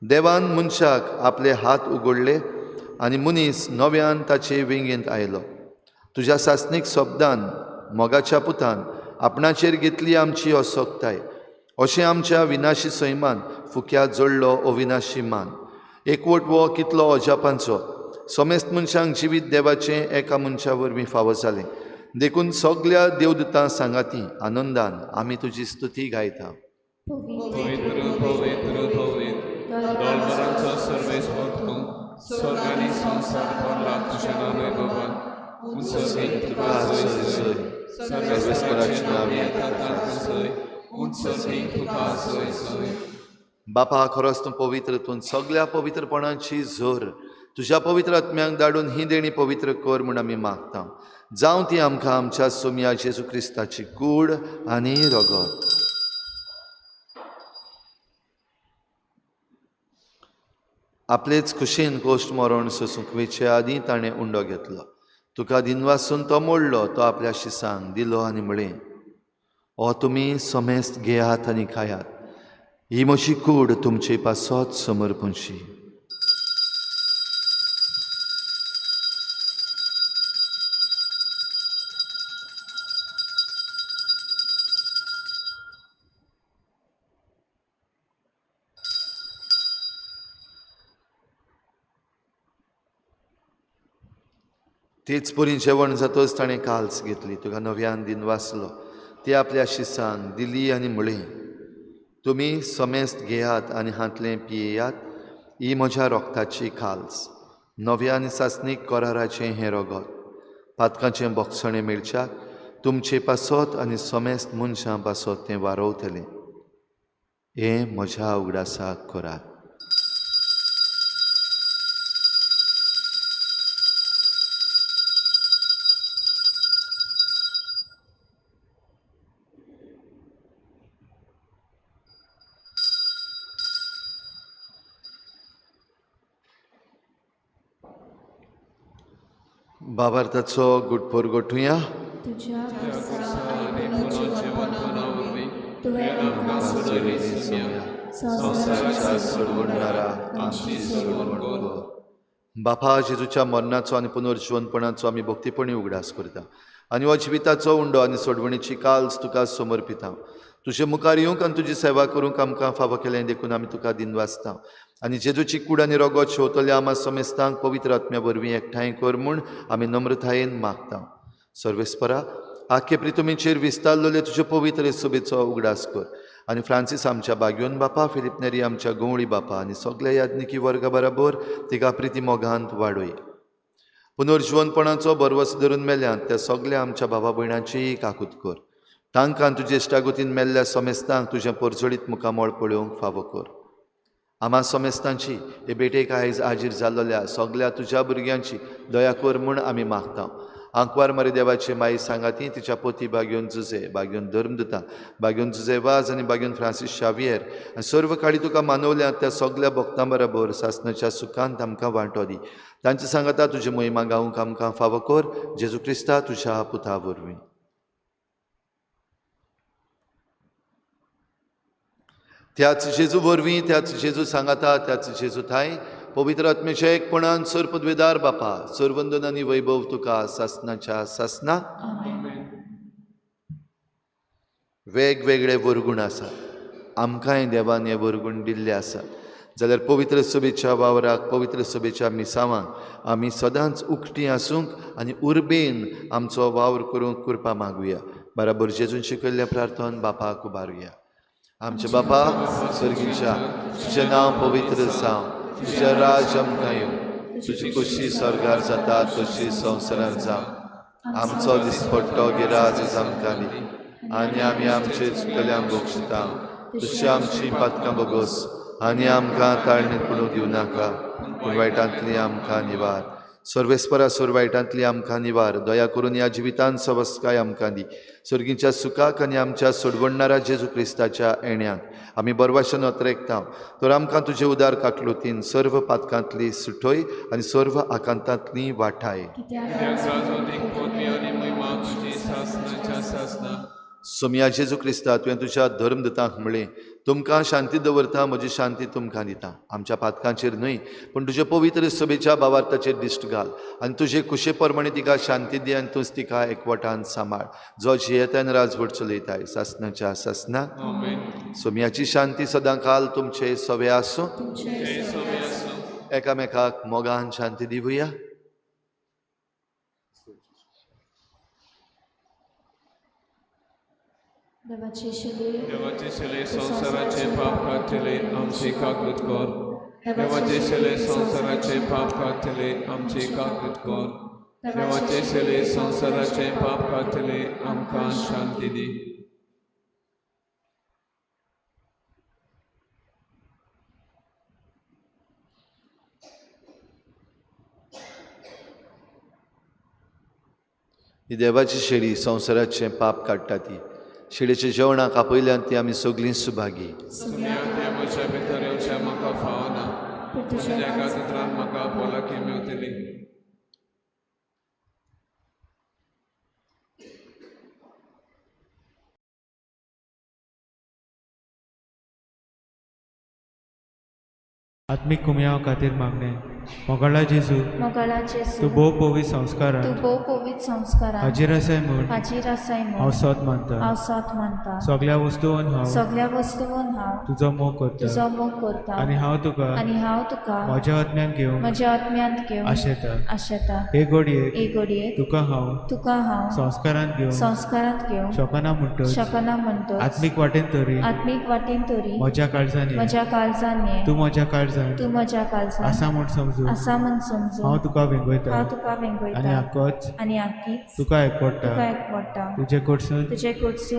देवान मनशाक आपले हात उगडले आनी मनीस नव्यान ताचे वेंगेंत आयलो तुज्या सासणीक शब्दान मोगाच्या पुतान आपणाचेर घेतली आमची असोकताय अशें आमच्या विनाशी सैमान फुक्या जोडलो अविनाशी मान एकवट वो कितलो अजापांचो समेस्त मनशांक जिवीत देवाचें एका मनशा वरवीं फावो जालें देखून सगळ्या देवदूतां सांगाती आनंदान आमी तुजी स्तुती गायता पवित्र पवित्र दोळमारांचो सर्वेस्वर तूं स्वर्ग आनी संसार पडला तुज्या नांवे बाबा उंचीक तुका सोय सोय सर्वेस्वराचें नांव येता सोय उंचीक तुका सोय सोय बापा खरोच तूं पवित्र तूं सगळ्या पवित्रपणाची झोर तुज्या पवित्र आत्म्यांक धाडून ही देणी पवित्र कर म्हूण आमी मागता जावं ती आमकां आमच्या सोम्या जेजू क्रिस्ताची कूड आनी रगत आपलेच खुशेन गोश्ट मरण सोसूंक वेचे आदीं ताणें उंडो घेतलो तुका दिनवासून तो मोडलो तो आपल्या शिसांक दिलो आनी म्हळें ओ तुमी समेस्त घेयात आनी खायात ही म्हजी कूड तुमचे पासत समर्पणशी तेच परी जेवण जातच ताणें काल्स घेतली तुका नव्यान दिन वाचलो ती आपल्या शिसांक दिली आनी म्हळें तुमी समेस्त घेयात आनी हातलें पियेयात ही म्हज्या रोगताची काल्स नव्या आनी सासणीक कराराचें हें रगत पातकाचें बोगसणें मेळच्याक तुमचे पासत आनी समेस्त मनशां पासत तें वारवतलें हें म्हज्या उगडासाक करात बाबार्थाचो गुटपोर गोठुया तुझ्या आनी पुनर्जीवन बनावरवी तुवें आमकां सोडली सोम्या संसाराच्या सोडवणारा आमची सोडवण कर बापा जेजूच्या मरणाचो आनी पुनर्जीवनपणाचो आमी भक्तीपणी उगडास करता आनी हो जिविताचो उंडो आनी सोडवणीची काल्स तुका समर्पिता तुजे मुखार येवंक आनी तुजी सेवा करूंक आमकां फावो केलें देखून आमी तुका दिनवासता आनी जेजूची कूड आनी रगत शेवतल्या आमा समेस्तांक पवित्र आत्म्या वरवीं एकठांय कर म्हूण आमी नम्रतायेन मागता सर्वेस्परा आख्खे प्रितुमेचेर विस्तारलेले तुजे पवित्र सोबेचो उगडास कर आनी फ्रांसीस आमच्या बागयोन बापा फिलिप नेरी आमच्या गवळी बापा आनी सगळ्या याज्ञिकी वर्गा बरोबर तिका प्रिती मोगांत वाडय पुनर्जीवनपणाचो बरवस धरून मेल्यांत त्या सगळ्या आमच्या भावा भयणांची काकूत कर तांकां तुजे इश्टागतीन मेल्ल्या समेस्तांक तुजें परजळीत मुखामोळ पळोवंक फावो कर आमा समेस्तांची हे बेटेक आयज हाजीर जाल्ल्या सगळ्या तुज्या भुरग्यांची दया कर म्हूण आमी मागता आंकवार मारी देवाची माई सांगाती तिच्या पोती बागयोन जुजे बागयोन धर्मदुता बागयोन जुजे वाज आनी बागयोन फ्रांसीस शावियर आनी सर्व काळी तुका मानवल्या त्या सगळ्या भक्तां बरोबर सासणाच्या सुखांत आमकां वांटो दी तांची सांगता तुजी महिमा गावंक आमकां फावो कर जेजू क्रिस्ता तुज्या पुता वरवीं त्याच जेजू वरवीं त्याच जेजू सांगाता त्याच जेजू थाय पवित्र आत्मेच्या एकपणान सर पदवेदार बापा सर्वंदन आनी वैभव तुका सासणाच्या सासना वेगवेगळे वरगूण आसात आमकांय देवान हे वरगूण दिल्ले आसात जाल्यार पवित्र सभेच्या वावराक पवित्र सभेच्या मिसावांक आमी सदांच उक्टी आसूंक आनी उर्बेन आमचो वावर करूंक कृपा मागुया बराबर जेजून शिकयल्ल्या प्रार्थन बापाक उबारुया आमचे बापा सर्गीच्या तुजें नांव पवित्र जावं तुजें राज आमकां येवं तुजी खुशी स्वर्गार जाता तशी संवसारांत जावं आमचो दिसपट्टो गिराज आमकां दी आनी आमी आमचे चुकल्यांक बक्षिता तशी आमची पातकां बोगोस आनी आमकां ताळणेंत पडूंक दिवं नाका पूण वायटांतली आमकां निवार सर्वेस्परा वायटांतली आमकां निवार दया करून ह्या जिवितांत सवस्काय आमकां दी सर्गीच्या सुखाक आनी आमच्या सोडवणाऱ्या जेजू क्रिस्ताच्या येण्याक आमी बरवाशेन अत्रेकता तर आमकां तुजे उदार काकलुतीन सर्व पातकांतली सुटोय आनी सर्व आकांतांतली वाठाय राजवटीक पोरवी आनी महिमा तुजी सासणाच्या सासना सोम्या जेजू क्रिस्ता तुवें तुज्या धर्मदतांक म्हणलें तुमकां शांती दवरता म्हजी शांती तुमकां दिता. आमच्या पातकांचेर न्हय पूण तुजे पवित्र सभेच्या भावार्थाचेर दिश्ट घाल आनी तुजे कुशे प्रमाणे तिका शांती दी आनी तूंच तिका एकवटान सांबाळ जो जियेतान राजवट चलयताय सासनाच्या सासनाक. सोम्याची शांती सदां काल तुमचे सवे आसूं. एकामेकाक मोगान शांती दिवया. देवाचे शिले देवाचे शिले संसाराचे पाप कातले आमचे काकृत कर. देवाचे शिले संसाराचे पाप कातले आमचे काकृत कर. देवाचे शिले संसाराचे पाप कातले आमकां शांती दी. ही देवाची शेळी संसाराचे पाप काडटा ती. शेळीच्या जेवणाक आपयल्यान ती आमी सगळीं सुभागी. म्हज्या भितर येवचें म्हाका फावना तुज्या कातरान म्हाका भलायकी मेवतली. आत्मीक कुमयाव खातीर मागणे. मोगाळा जेजू तूं भोव पवित्र संस्कारान हाजीर आसाय म्हूण हांव सत मानता. सगळ्या वस्तूंवन हांव तुजो मोग करता आनी हांव तुका म्हज्या आत्म्यान घेवन आशेता. हे घडयेक तुका हांव संस्कारांत घेवन शकना म्हणटच आत्मीक वाटेन तरी म्हज्या काळजांनी तूं म्हज्या काळजांत आसा म्हूण समजून हांव तुका वेंगयता आनी आख्खीच तुका एकवटा. तुजे कडसून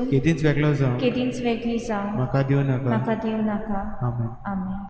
केदींच वेगळी जावं म्हाका दिवं नाका. आमेन.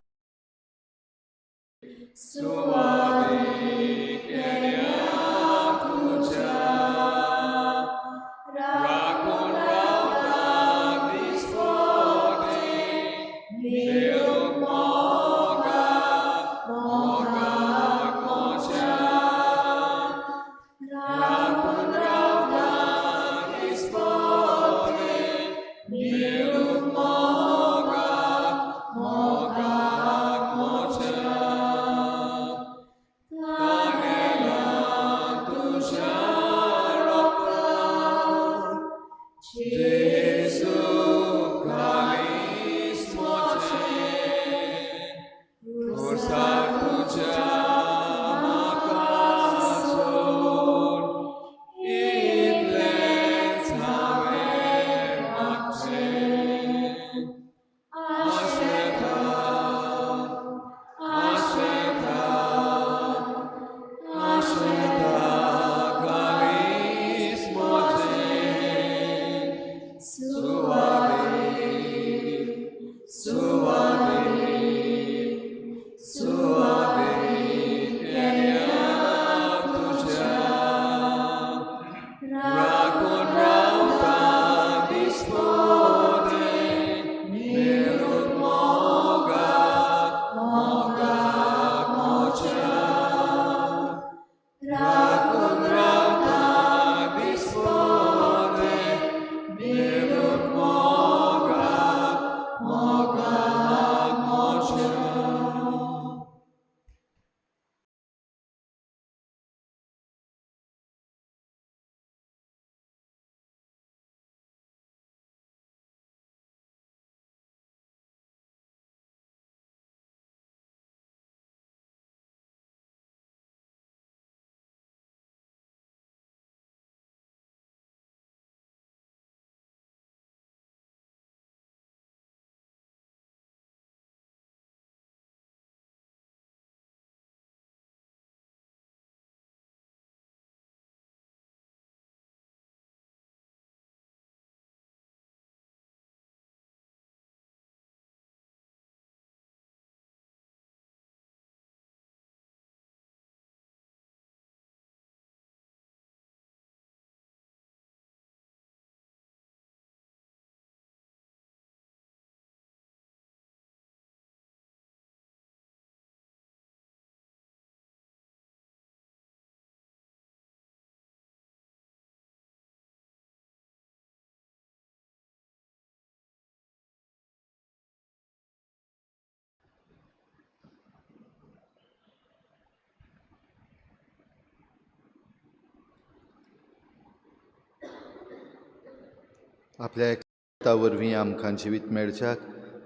आपल्या एकता वरवीं आमकां जिवीत मेळच्याक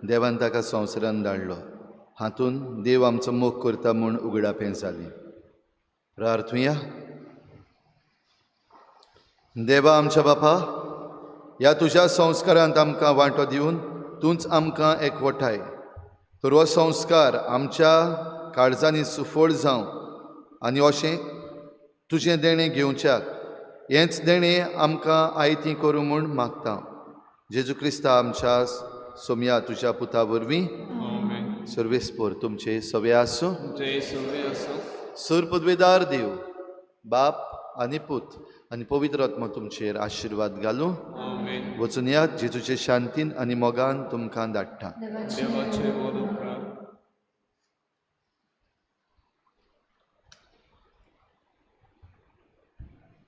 देवान ताका संवसारान धाडलो. हातून देव आमचो मोग करता म्हूण उगडापें जाली. प्रार्थुया. देवा आमच्या बापा, ह्या तुज्या संस्कारांत आमकां वांटो दिवन तूंच आमकां एकवटाय. तर हो संस्कार आमच्या काळजांनी सुफोळ जावं आनी अशें तुजें देणें घेवच्याक हेंच देणें आमकां आयतीं करूं म्हूण मागता. जेजू क्रिस्ता आमच्या सोम्या तुज्या पुता वरवीं आमेन. सर्वेस्पोर तुमचे सवे आसूं. जय सवे आसूं. सुरपदवेदार देव बाप आनी पूत आनी पवित्र आत्मा तुमचेर आशिर्वाद घालूं. आमेन. वचून यात जेजूचे शांतीन आनी मोगान तुमकां धाडटा. देवाचे बोल उपकार.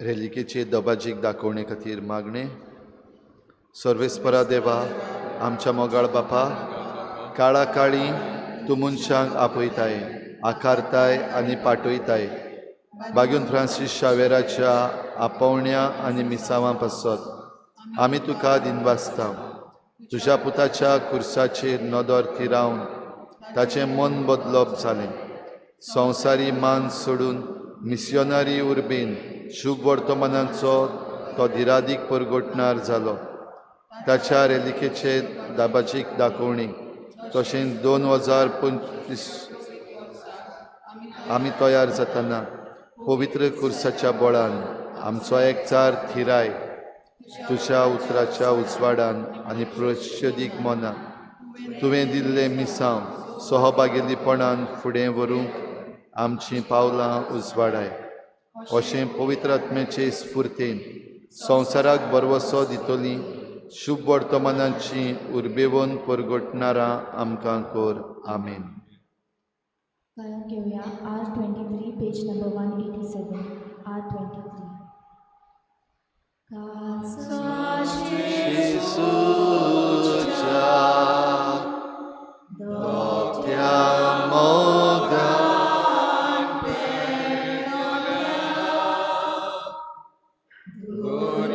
रेलिकेचे दबाजीक दाखोवणे खातीर मागणे. सर्वेस्परा देवा आमच्या मोगाळ बापा, काळा काळी तूं मनशांक आपयताय, आकारताय आनी पाटयताय. बागून फ्रांसीस शावेराच्या आपोवण्या आनी मिसावां पासत आमी तुका दिनवासता. तुज्या पुताच्या कुर्साचेर नदर थिरावन ताचें मन बदलप जालें. संवसारी मान सोडून मिसियोनारी उर्बेन शुभ वर्तमानाचो तो धिरादीक परगटणार जालो. ताच्या रेलिकेचे दाबाजीक दाखोवणी तशेंच 2025 आमी तयार जातना पवित्र कुर्साच्या बोळान आमचो एकचार थिराय तुज्या उतराच्या उजवाडान आनी प्रशदीक मना तुवें दिल्ले मिसांव सहभागिलीपणान फुडें व्हरूंक आमचीं पावलां उजवाडाय. अशें पवित्र आत्म्याचे स्फुर्तेन संवसाराक बरवसो दितली शुभ वर्तमानाची उर्बेवून परगटणारां आमकां कर. आमेन. गायन घेऊया R23 page number 187. R23. Gloria